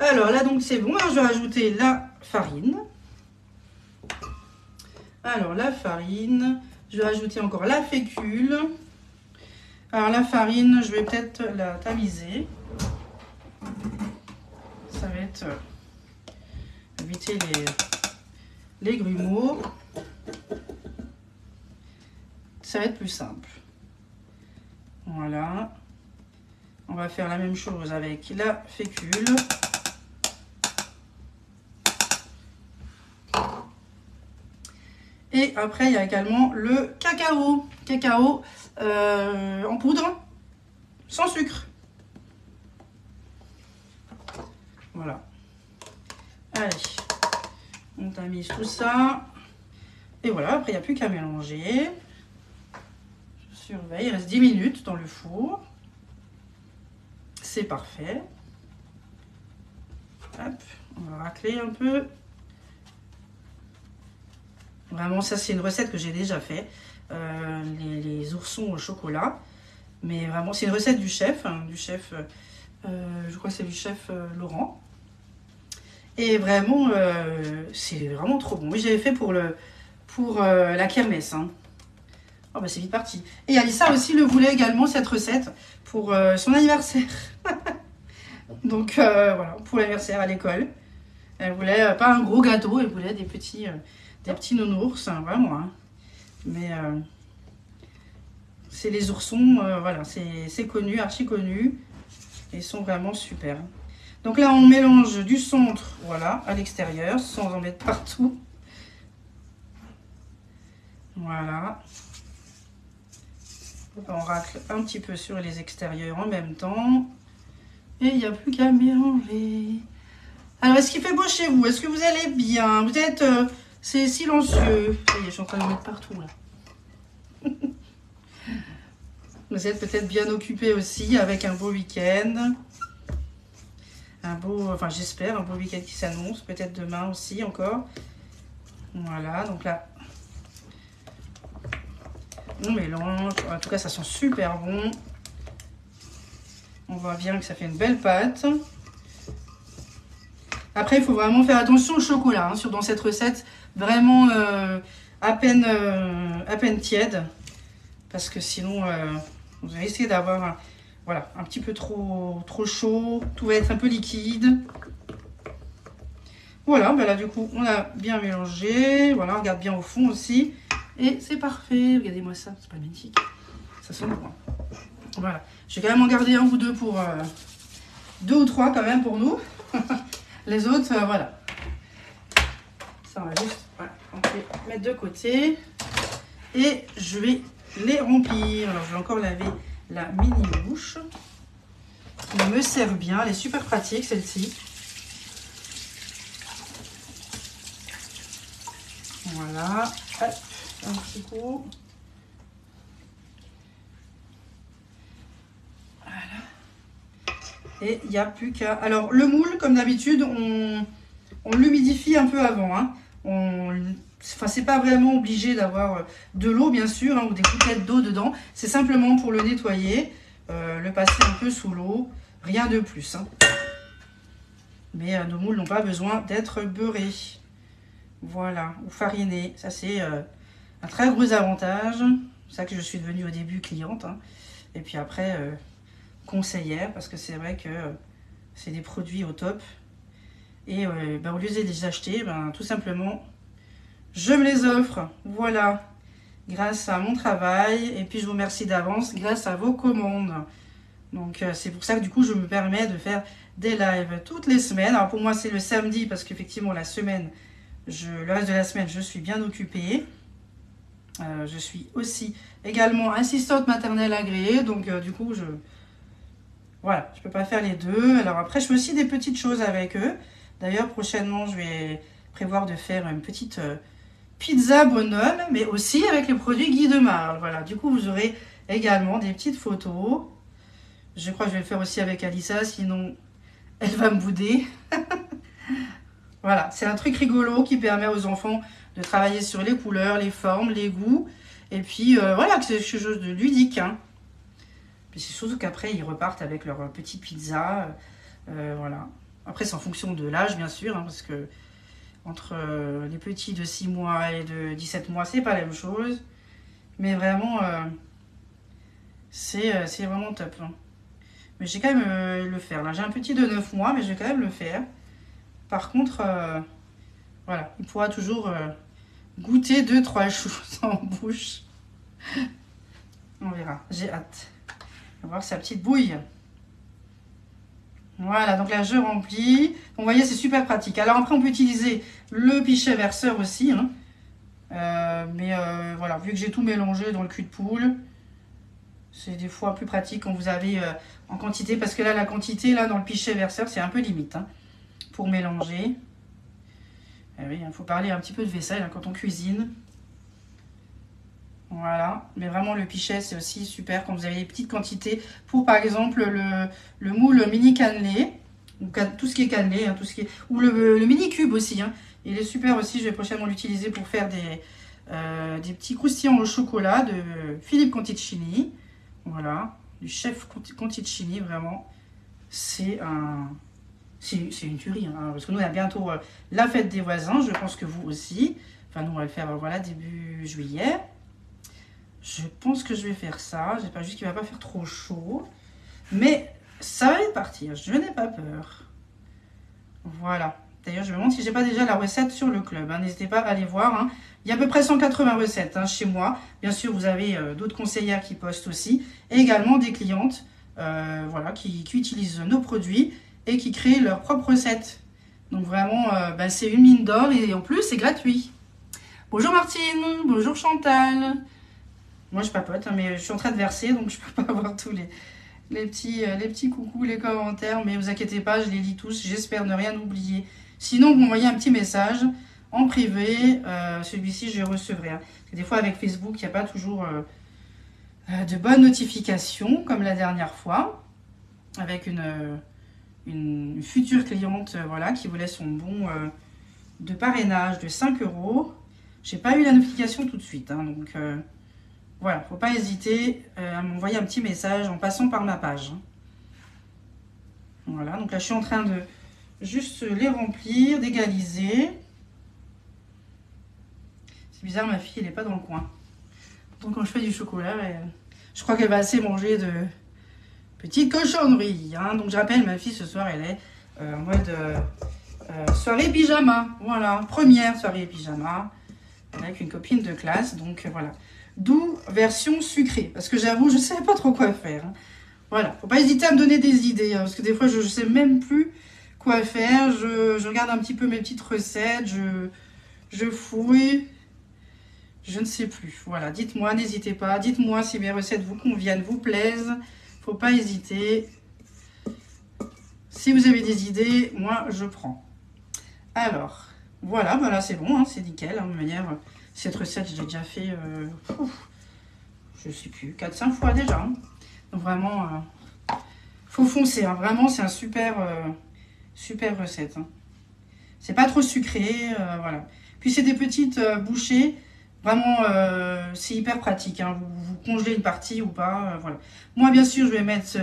Alors là, donc c'est bon. Alors, je vais rajouter la farine. Alors, la farine. Je vais rajouter encore la fécule. Alors, la farine, je vais peut-être la tamiser. Ça va être... éviter les grumeaux. Ça va être plus simple. Voilà. On va faire la même chose avec la fécule. Et après, il y a également le cacao. Cacao en poudre, sans sucre. Voilà. Allez, on tamise tout ça. Et voilà, après, il n'y a plus qu'à mélanger. Je surveille, il reste 10 minutes dans le four. C'est parfait. Hop, on va racler un peu. Vraiment, ça, c'est une recette que j'ai déjà fait. Les oursons au chocolat. Mais vraiment, c'est une recette du chef. Hein, je crois que c'est du chef Laurent. Et vraiment, c'est vraiment trop bon. Oui, j'avais fait pour la kermesse. Hein. Oh, bah, c'est vite parti. Et Alissa aussi le voulait également, cette recette, pour son anniversaire. Donc, voilà, pour l'anniversaire à l'école. Elle voulait pas un gros gâteau, elle voulait des petits nounours, hein, vraiment. Hein. Mais c'est les oursons, voilà, c'est connu, archi connu. Ils sont vraiment super. Donc là, on mélange du centre, voilà, à l'extérieur, sans en mettre partout. Voilà. On racle un petit peu sur les extérieurs en même temps. Et il n'y a plus qu'à mélanger. Alors, est-ce qu'il fait beau chez vous? Est-ce que vous allez bien? Vous êtes... c'est silencieux. Ça y est, je suis en train de mettre partout, là. Vous êtes peut-être bien occupé aussi avec un beau week-end. Un beau... Enfin, j'espère, un beau week-end qui s'annonce. Peut-être demain aussi, encore. Voilà, donc là... on mélange. En tout cas, ça sent super bon. On voit bien que ça fait une belle pâte. Après, il faut vraiment faire attention au chocolat hein, dans cette recette. Vraiment à peine tiède. Parce que sinon, vous allez essayer d'avoir voilà, un petit peu trop chaud. Tout va être un peu liquide. Voilà, ben là du coup, on a bien mélangé. Voilà, on regarde bien au fond aussi. Et c'est parfait. Regardez-moi ça, c'est pas magnifique. Ça sent bon. Voilà. Je vais quand même en garder un ou deux pour... 2 ou 3 quand même pour nous. Les autres, voilà. Ça, on va juste... Ouais, on fait mettre de côté. Et je vais les remplir. Alors, je vais encore laver la mini bouche. Qui me sert bien. Elle est super pratique, celle-ci. Voilà. Hop, un petit coup. Et il n'y a plus qu'à... Alors, le moule, comme d'habitude, on l'humidifie un peu avant. Hein. Enfin, c'est pas vraiment obligé d'avoir de l'eau, bien sûr, hein, ou des gouttelettes d'eau dedans. C'est simplement pour le nettoyer, le passer un peu sous l'eau. Rien de plus. Hein. Mais nos moules n'ont pas besoin d'être beurrés. Voilà, ou farinés. Ça, c'est un très gros avantage. C'est ça que je suis devenue au début cliente. Hein. Et puis après... conseillère parce que c'est vrai que c'est des produits au top et au lieu de les acheter, tout simplement je me les offre, voilà, grâce à mon travail et puis je vous remercie d'avance grâce à vos commandes. Donc c'est pour ça que du coup je me permets de faire des lives toutes les semaines. Alors pour moi c'est le samedi parce qu'effectivement la semaine, le reste de la semaine je suis bien occupée. Je suis aussi également assistante maternelle agréée, donc du coup voilà, je ne peux pas faire les deux. Alors après, je fais aussi des petites choses avec eux. D'ailleurs, prochainement, je vais prévoir de faire une petite pizza bonhomme, mais aussi avec les produits Guy de Marle. Voilà, du coup, vous aurez également des petites photos. Je crois que je vais le faire aussi avec Alissa, sinon elle va me bouder. Voilà, c'est un truc rigolo qui permet aux enfants de travailler sur les couleurs, les formes, les goûts. Et puis, voilà, que c'est quelque chose de ludique, hein. Puis c'est surtout qu'après, ils repartent avec leur petite pizza. Voilà. Après, c'est en fonction de l'âge, bien sûr, hein, parce que entre les petits de 6 mois et de 17 mois, c'est pas la même chose. Mais vraiment, c'est vraiment top. Hein. Mais j'ai quand même le faire. Là, j'ai un petit de 9 mois, mais je vais quand même le faire. Par contre, voilà, il pourra toujours goûter 2-3 choses en bouche. On verra, j'ai hâte. On va voir sa petite bouille. Voilà, donc là je remplis. Donc, vous voyez, c'est super pratique. Alors après, on peut utiliser le pichet verseur aussi. Hein. Mais voilà, vu que j'ai tout mélangé dans le cul de poule, c'est des fois plus pratique quand vous avez en quantité. Parce que là, la quantité là dans le pichet verseur, c'est un peu limite hein, pour mélanger. Et oui, il faut parler un petit peu de vaisselle hein, quand on cuisine. Voilà, mais vraiment le pichet c'est aussi super quand vous avez des petites quantités pour par exemple le moule mini cannelé, ou tout ce qui est cannelé, hein, tout ce qui est, ou le mini cube aussi, hein. Il est super aussi, je vais prochainement l'utiliser pour faire des petits croustillants au chocolat de Philippe Conticini, voilà, du chef Conticini, vraiment, c'est une tuerie, hein, parce que nous on a bientôt la fête des voisins, je pense que vous aussi, enfin nous on va le faire voilà début juillet. Je pense que je vais faire ça. J'espère juste qu'il ne va pas faire trop chaud. Mais ça va partir. Je n'ai pas peur. Voilà. D'ailleurs, je me demande si je n'ai pas déjà la recette sur le club. Hein. N'hésitez pas à aller voir. Hein. Il y a à peu près 180 recettes hein, chez moi. Bien sûr, vous avez d'autres conseillères qui postent aussi. Et également des clientes voilà, qui utilisent nos produits et qui créent leurs propres recettes. Donc vraiment, c'est une mine d'or et en plus, c'est gratuit. Bonjour Martine. Bonjour Chantal. Moi, je papote, hein, mais je suis en train de verser, donc je ne peux pas avoir tous les petits coucous, les commentaires. Mais ne vous inquiétez pas, je les lis tous. J'espère ne rien oublier. Sinon, vous m'envoyez un petit message en privé. Celui-ci, je recevrai. Hein. Parce que des fois, avec Facebook, il n'y a pas toujours de bonnes notifications, comme la dernière fois, avec une future cliente voilà, qui voulait son bon de parrainage de 5 €. Je n'ai pas eu la notification tout de suite, hein, donc... voilà, faut pas hésiter à m'envoyer un petit message en passant par ma page. Voilà, donc là je suis en train de juste les remplir, d'égaliser. C'est bizarre, ma fille elle n'est pas dans le coin. Donc quand je fais du chocolat, je crois qu'elle va assez manger de petites cochonneries. Hein. Donc je rappelle, ma fille ce soir elle est en mode soirée pyjama. Voilà, première soirée pyjama avec une copine de classe. Donc voilà. D'où version sucrée, parce que j'avoue, je ne savais pas trop quoi faire. Hein. Voilà, faut pas hésiter à me donner des idées, hein, parce que des fois, je ne sais même plus quoi faire. Je regarde un petit peu mes petites recettes, je fouille. Je ne sais plus. Voilà, dites-moi, n'hésitez pas. Dites-moi si mes recettes vous conviennent, vous plaisent. Faut pas hésiter. Si vous avez des idées, moi, je prends. Alors, voilà, bah là, c'est bon, hein, c'est nickel. Hein, de manière, cette recette, je l'ai déjà fait, je ne sais plus, 4-5 fois déjà. Hein. Donc, vraiment, faut foncer. Hein, vraiment, c'est un super, super recette. Hein. C'est pas trop sucré, voilà. Puis, c'est des petites bouchées. Vraiment, c'est hyper pratique. Hein. Vous congelez une partie ou pas, voilà. Moi, bien sûr, je vais mettre...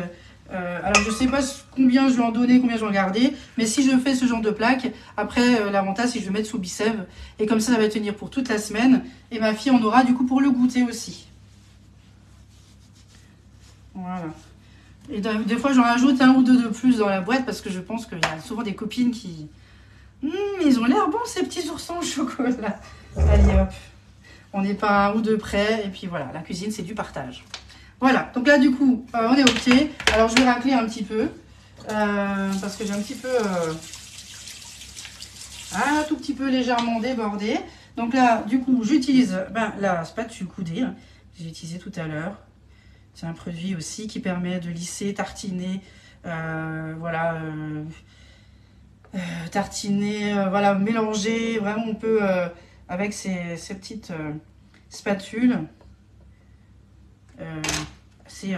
alors, je sais pas combien je vais en donner, combien je vais en garder. Mais si je fais ce genre de plaque, après, l'avantage, c'est que je vais mettre sous bicève. Et comme ça va tenir pour toute la semaine. Et ma fille en aura, du coup, pour le goûter aussi. Voilà. Et des fois, j'en rajoute un ou deux de plus dans la boîte. Parce que je pense qu'il y a souvent des copines qui... ils ont l'air bons, ces petits oursons au chocolat. Allez, hop. On n'est pas un ou deux près. Et puis voilà, la cuisine, c'est du partage. Voilà, donc là, du coup, on est OK. Alors, je vais racler un petit peu. Parce que j'ai un petit peu... un tout petit peu légèrement débordé. Donc là, du coup, j'utilise la spatule coudée. Hein, que j'ai utilisée tout à l'heure. C'est un produit aussi qui permet de lisser, tartiner. Voilà... tartiner, voilà, mélanger. Vraiment, on peut... avec ces petites spatules, c'est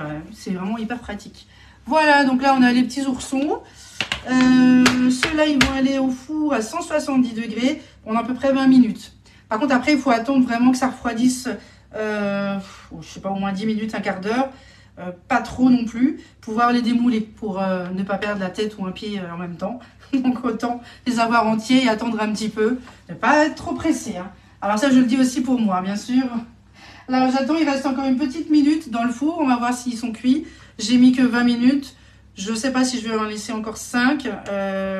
vraiment hyper pratique. Voilà, donc là on a les petits oursons. Ceux-là ils vont aller au four à 170 degrés pendant à peu près 20 minutes. Par contre après il faut attendre vraiment que ça refroidisse, je sais pas, au moins 10 minutes, un quart d'heure. Pas trop non plus, pouvoir les démouler pour ne pas perdre la tête ou un pied en même temps. Donc autant les avoir entiers et attendre un petit peu, ne pas être trop pressé. Hein. Alors ça je le dis aussi pour moi bien sûr. Là j'attends, il reste encore une petite minute dans le four, on va voir s'ils sont cuits. J'ai mis que 20 minutes, je ne sais pas si je vais en laisser encore 5.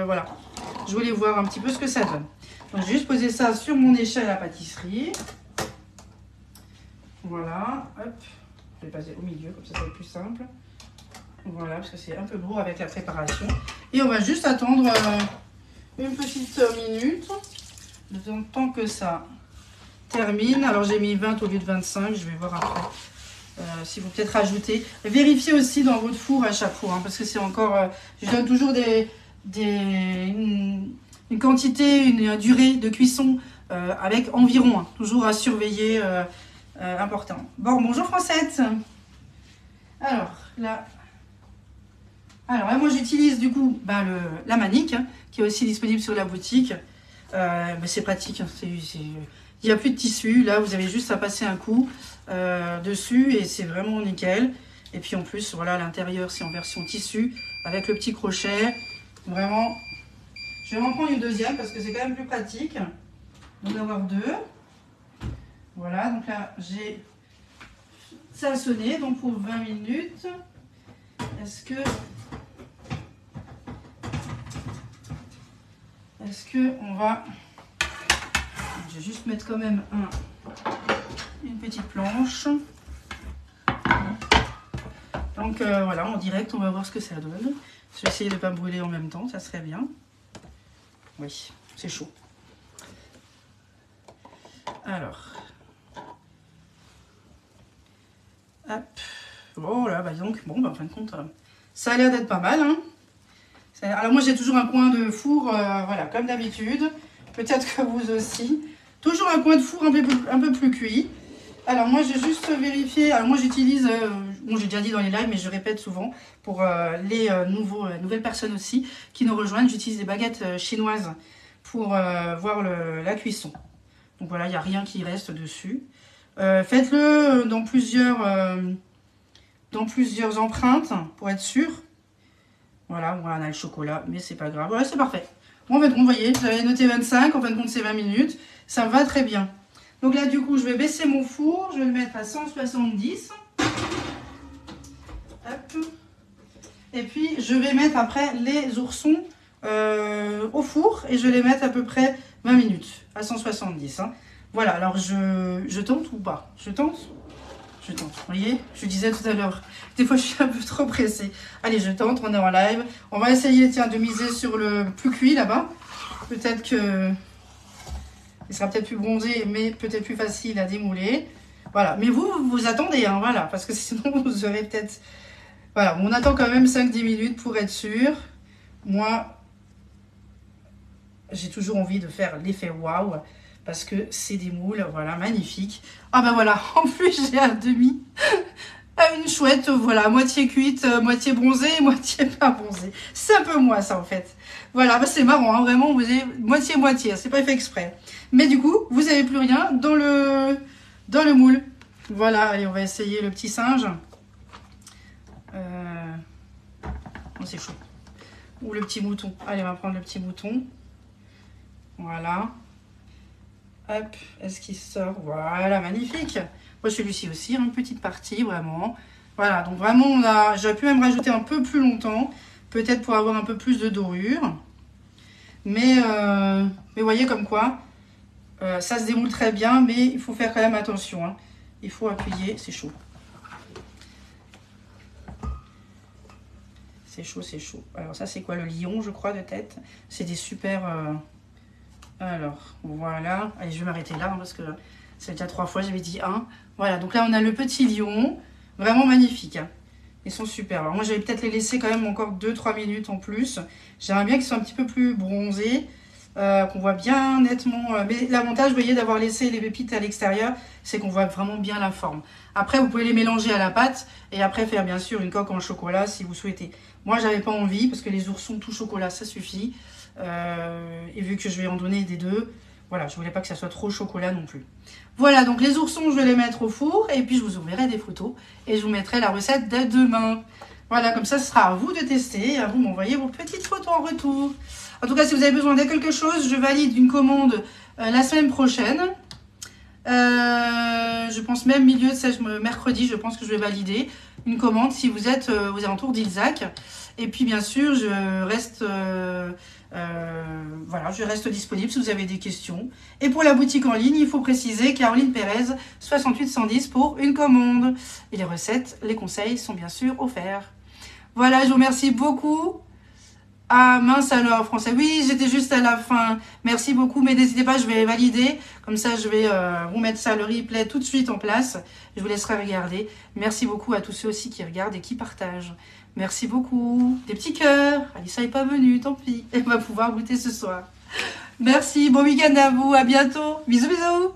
Voilà, je voulais voir un petit peu ce que ça donne. Donc je vais juste poser ça sur mon échelle à pâtisserie. Voilà, hop. Je vais passer au milieu, comme ça va être plus simple. Voilà, parce que c'est un peu lourd avec la préparation. Et on va juste attendre une petite minute, le temps que ça termine. Alors j'ai mis 20 au lieu de 25, je vais voir après si vous peut-être rajouter. Vérifiez aussi dans votre four à chaque fois, hein, parce que c'est encore... je donne toujours une quantité, une durée de cuisson avec environ, hein, toujours à surveiller... important. Bon, bonjour Francette. Alors là, moi j'utilise du coup la manique, hein, qui est aussi disponible sur la boutique. C'est pratique, hein, il n'y a plus de tissu. Là, vous avez juste à passer un coup dessus et c'est vraiment nickel. Et puis en plus, voilà, l'intérieur c'est en version tissu avec le petit crochet. Vraiment, je vais en prendre une deuxième parce que c'est quand même plus pratique d'en avoir deux. Voilà, donc là, j'ai salsonné donc pour 20 minutes. Est-ce que on va... Je vais juste mettre quand même une petite planche. Donc voilà, en direct, on va voir ce que ça donne. Je vais essayer de ne pas brûler en même temps, ça serait bien. Oui, c'est chaud. Alors... Hop. Oh là, donc, bon, en fin de compte, ça a l'air d'être pas mal. Hein. Alors moi, j'ai toujours un coin de four, voilà, comme d'habitude. Peut-être que vous aussi. Toujours un coin de four un peu plus cuit. Alors moi, j'ai juste vérifié. Alors moi, j'utilise, bon, j'ai déjà dit dans les lives, mais je répète souvent, pour les nouvelles personnes aussi qui nous rejoignent, j'utilise des baguettes chinoises pour voir la cuisson. Donc voilà, il n'y a rien qui reste dessus. Faites-le dans plusieurs empreintes pour être sûr. Voilà, on a le chocolat, mais c'est pas grave. Voilà, c'est parfait. Bon, en fait, vous voyez, j'avais noté 25, en fin de compte, c'est 20 minutes. Ça va très bien. Donc là, du coup, je vais baisser mon four. Je vais le mettre à 170. Hop. Et puis, je vais mettre après les oursons au four. Et je vais les mettre à peu près 20 minutes à 170. Hein. Voilà, alors je tente ou pas? Je tente? Je tente, vous voyez? Je disais tout à l'heure, des fois je suis un peu trop pressée. Allez, je tente, on est en live. On va essayer, tiens, de miser sur le plus cuit là-bas. Peut-être que il sera peut-être plus bronzé, mais peut-être plus facile à démouler. Voilà, mais vous attendez, hein, voilà, parce que sinon vous aurez peut-être... Voilà, on attend quand même 5-10 minutes pour être sûr. Moi, j'ai toujours envie de faire l'effet waouh, parce que c'est des moules, voilà, magnifiques. Ah ben voilà, en plus j'ai un demi, une chouette, voilà, moitié cuite, moitié bronzée, moitié pas bronzée. C'est un peu moi ça en fait. Voilà, bah, c'est marrant, hein, vraiment, vous avez moitié-moitié, c'est pas fait exprès. Mais du coup, vous n'avez plus rien dans le moule. Voilà, allez, on va essayer le petit singe. Oh, c'est chaud. Ou le petit mouton. Allez, on va prendre le petit mouton. Voilà. Hop, est-ce qu'il sort? Voilà, magnifique. Moi, celui-ci aussi, une petite partie, vraiment. Voilà, donc vraiment, j'aurais pu même rajouter un peu plus longtemps. Peut-être pour avoir un peu plus de dorure. Mais vous voyez comme quoi, ça se démoule très bien, mais il faut faire quand même attention. Hein. Il faut appuyer, c'est chaud. C'est chaud, c'est chaud. Alors ça, c'est quoi? Le lion, je crois, de tête. C'est des super... Alors, voilà. Allez, je vais m'arrêter là, hein, parce que c'est déjà 3 fois, j'avais dit 1. Voilà, donc là, on a le petit lion. Vraiment magnifique. Hein. Ils sont super. Alors moi, j'allais peut-être les laisser quand même encore 2-3 minutes en plus. J'aimerais bien qu'ils soient un petit peu plus bronzés. Qu'on voit bien nettement. Mais l'avantage, vous voyez, d'avoir laissé les pépites à l'extérieur, c'est qu'on voit vraiment bien la forme. Après, vous pouvez les mélanger à la pâte et après faire bien sûr une coque en chocolat si vous souhaitez. Moi, j'avais pas envie parce que les oursons tout chocolat, ça suffit. Et vu que je vais en donner des deux, voilà, je voulais pas que ça soit trop chocolat non plus. Voilà, donc les oursons, je vais les mettre au four et puis je vous enverrai des photos et je vous mettrai la recette dès demain. Voilà, comme ça, ce sera à vous de tester et à vous m'envoyer vos petites photos en retour. En tout cas, si vous avez besoin de quelque chose, je valide une commande la semaine prochaine. Je pense même milieu de mercredi, je pense que je vais valider une commande si vous êtes aux alentours d'Ilzac. Et puis, bien sûr, je reste disponible si vous avez des questions. Et pour la boutique en ligne, il faut préciser Caroline Pérez, 68 110 pour une commande. Et les recettes, les conseils sont bien sûr offerts. Voilà, je vous remercie beaucoup. Ah mince alors, Français. Oui, j'étais juste à la fin. Merci beaucoup, mais n'hésitez pas, je vais valider. Comme ça, je vais vous mettre ça, le replay, tout de suite en place. Je vous laisserai regarder. Merci beaucoup à tous ceux aussi qui regardent et qui partagent. Merci beaucoup. Des petits cœurs. Alissa n'est pas venue, tant pis. Elle va pouvoir goûter ce soir. Merci, bon week-end à vous. À bientôt. Bisous, bisous.